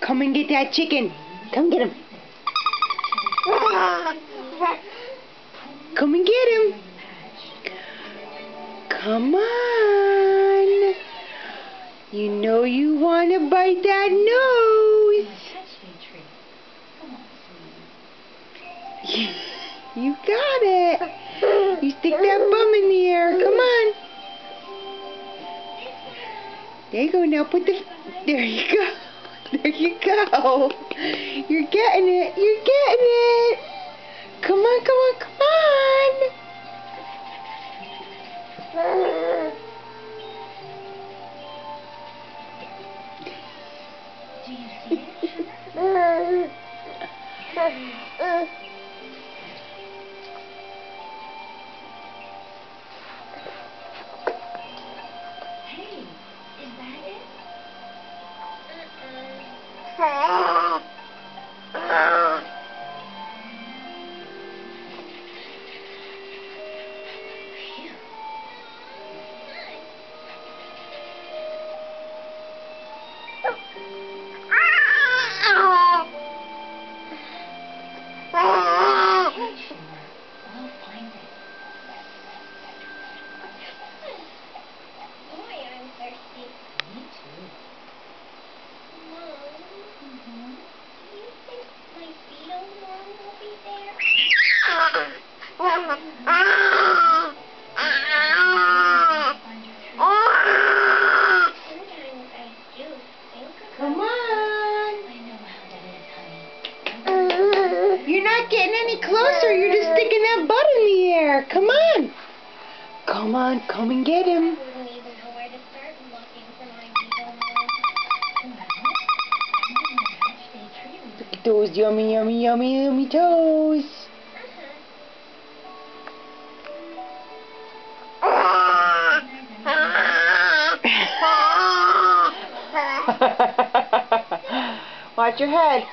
Come and get that chicken. Come get him. Come and get him. Come on. You know you want to bite that nose. You got it. You stick that bum in the air. Come on. There you go. Now put the... There you go. There you go. You're getting it. You're getting it. Come on, come on, come on. Do you see it? Hey, is that it? Come on. You're not getting any closer. You're just sticking that butt in the air. Come on. Come on. Come and get him. Look at those yummy, yummy, yummy, yummy toes. Watch your head.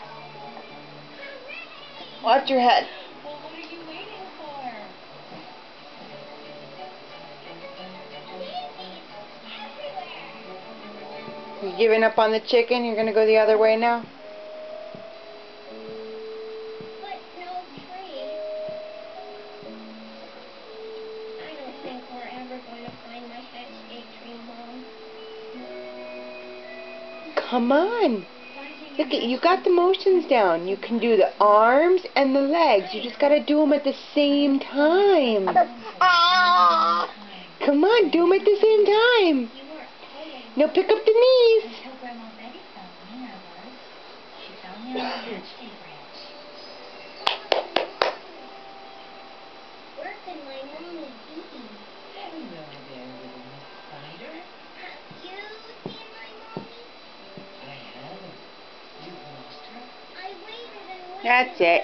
Watch your head. Well, what are you waiting for? You giving up on the chicken? You're gonna go the other way now? But no tree. I don't think we're ever going to find my hatched tree, Mom. Come on. Look at you got the motions down. You can do the arms and the legs. You just got to do them at the same time. Come on, do them at the same time. Now pick up the knees. Until Grandma Betty found me, I was. She found me on the hatched branch. Where can my mommy be? Hello there, little Miss Spider. Have you seen my mommy? I have. You've lost her? I waited and waited. That's it.